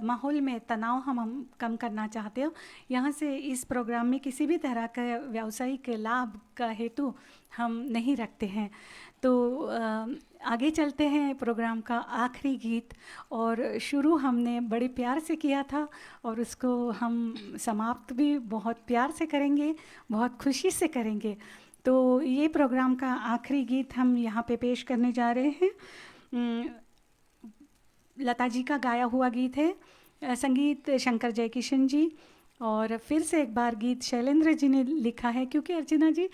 माहौल में तनाव हम कम करना चाहते हो। यहाँ से इस प्रोग्राम में किसी भी तरह का व्यावसायिक लाभ का हेतु हम नहीं रखते हैं। तो आगे चलते हैं प्रोग्राम का आखिरी गीत, और शुरू हमने बड़े प्यार से किया था और उसको हम समाप्त भी बहुत प्यार से करेंगे, बहुत खुशी से करेंगे। तो ये प्रोग्राम का आखिरी गीत हम यहाँ पे पेश करने जा रहे हैं। लता जी का गाया हुआ गीत है, संगीत शंकर जयकिशन जी, और फिर से एक बार गीत शैलेंद्र जी ने लिखा है, क्योंकि अर्चना जी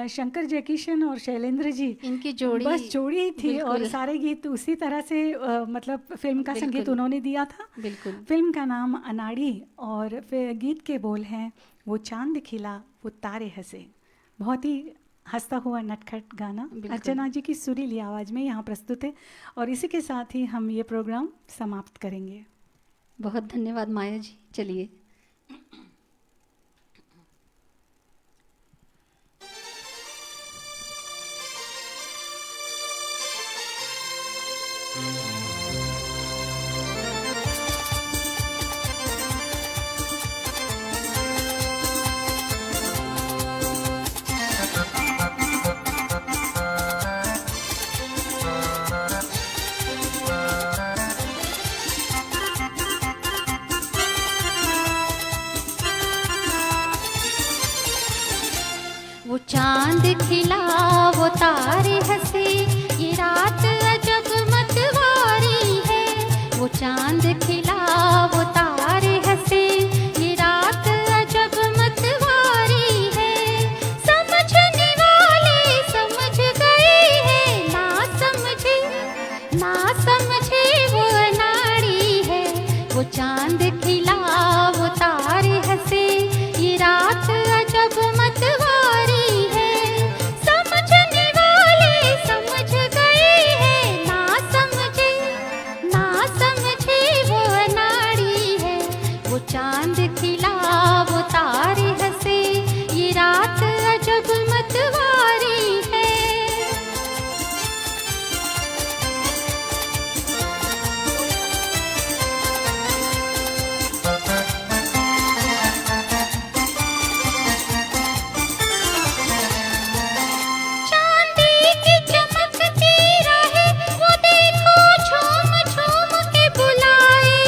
शंकर जयकिशन और शैलेंद्र जी इनकी जोड़ी बस जोड़ी थी, और बिल्कुल। सारे गीत उसी तरह से मतलब फिल्म का संगीत बिल्कुल। उन्होंने दिया था। बिल्कुल। फिल्म का नाम अनाड़ी, और फिर गीत के बोल हैं वो चांद खिला वो तारे हंसे। बहुत ही हंसता हुआ नटखट गाना बिल्कुल। अर्चना जी की सुरीली आवाज़ में यहाँ प्रस्तुत है, और इसी के साथ ही हम ये प्रोग्राम समाप्त करेंगे। बहुत धन्यवाद माया जी। चलिए। वो चांद खिला वो तारे हंसे, ये रात अजब मतवारी है। वो चांद खिला वो तारे हंसे, ये रात अजब मतवारी है। समझने वाले समझ गए हैं, ना समझे वो अनाड़ी है। वो चांद खिला वो तारे हंसे, ये रात अजब मतवारी है। समझने वाले समझ गए हैं, ना समझे वो अनाड़ी है। वो चांद खिला वो तारे हंसे, ये रात अजब मतवारी है। चांदी की चमकती रहे, वो देखो झूम झूम के बुलाए।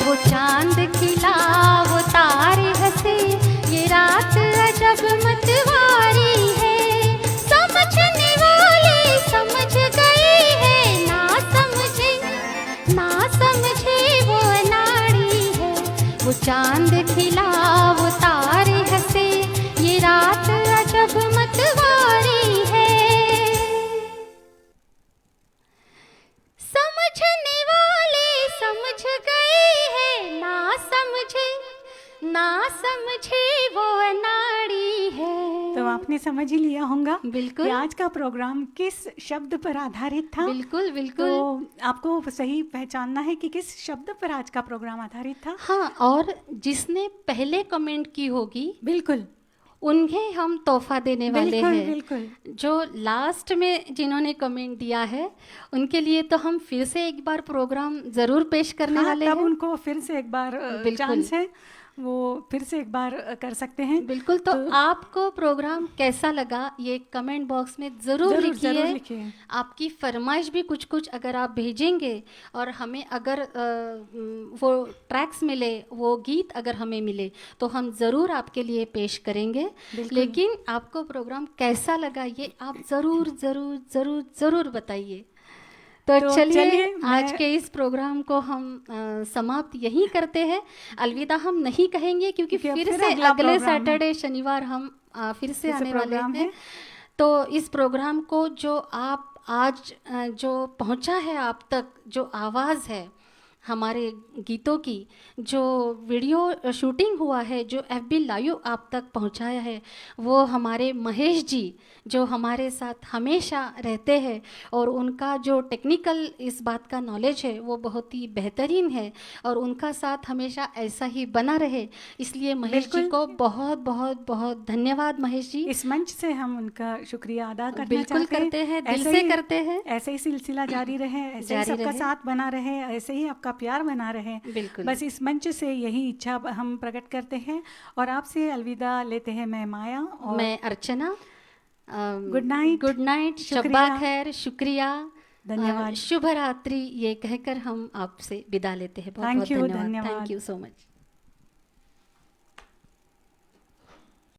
वो चांद खिला, वो तारे हंसे, ये रात अजब मतवारी है। समझने वाले समझ गए हैं, ना समझे वो अनाड़ी है। वो चांद खिला, वो तारे हंसे, ये रात अजब मतवारी है। समझने वाले समझ गए हैं, ना समझे वो अनाड़ी है। तो आपने समझ ही लिया होगा बिल्कुल। कि आज का प्रोग्राम किस शब्द पर आधारित था। बिल्कुल बिल्कुल। तो आपको सही पहचानना है कि किस शब्द पर आज का प्रोग्राम आधारित था। हाँ, और जिसने पहले कमेंट की होगी बिल्कुल, उन्हें हम तोहफा देने वाले बिल्कुल हैं। बिल्कुल। जो लास्ट में जिन्होंने कमेंट दिया है उनके लिए तो हम फिर से एक बार प्रोग्राम ज़रूर पेश करने हाँ, वाले तब हैं। उनको फिर से एक बार बिल्कुल। चांस है, वो फिर से एक बार कर सकते हैं। बिल्कुल। तो आपको प्रोग्राम कैसा लगा ये कमेंट बॉक्स में ज़रूर लिखिए। लिखिए। आपकी फरमाइश भी कुछ कुछ अगर आप भेजेंगे और हमें अगर वो ट्रैक्स मिले, वो गीत अगर हमें मिले तो हम ज़रूर आपके लिए पेश करेंगे। लेकिन आपको प्रोग्राम कैसा लगा ये आप ज़रूर ज़रूर ज़रूर ज़रूर बताइए। तो चलिए आज के इस प्रोग्राम को हम समाप्त यहीं करते हैं। अलविदा हम नहीं कहेंगे क्योंकि फिर से अगले सैटरडे शनिवार हम फिर से आने वाले हैं। तो इस प्रोग्राम को जो आप आज जो पहुंचा है आप तक, जो आवाज़ है हमारे गीतों की, जो वीडियो शूटिंग हुआ है, जो FB लाइव आप तक पहुंचाया है, वो हमारे महेश जी जो हमारे साथ हमेशा रहते हैं और उनका जो टेक्निकल इस बात का नॉलेज है वो बहुत ही बेहतरीन है और उनका साथ हमेशा ऐसा ही बना रहे। इसलिए महेश जी को बहुत बहुत बहुत धन्यवाद। महेश जी, इस मंच से हम उनका शुक्रिया अदा करना बिल्कुल करते हैं, दिल से करते हैं। ऐसे ही सिलसिला जारी रहे, ऐसे ही सबका साथ बना रहे, ऐसे ही आपका प्यार बना रहे। बिल्कुल। बस इस मंच से यही इच्छा हम प्रकट करते हैं और आपसे अलविदा लेते हैं। मैं माया और मैं अर्चना। गुड नाइट, शब्बा खैर, शुक्रिया, धन्यवाद, शुभ रात्रि ये कहकर हम आपसे विदा लेते हैं। बहुत बहुत धन्यवाद। Thank you so much.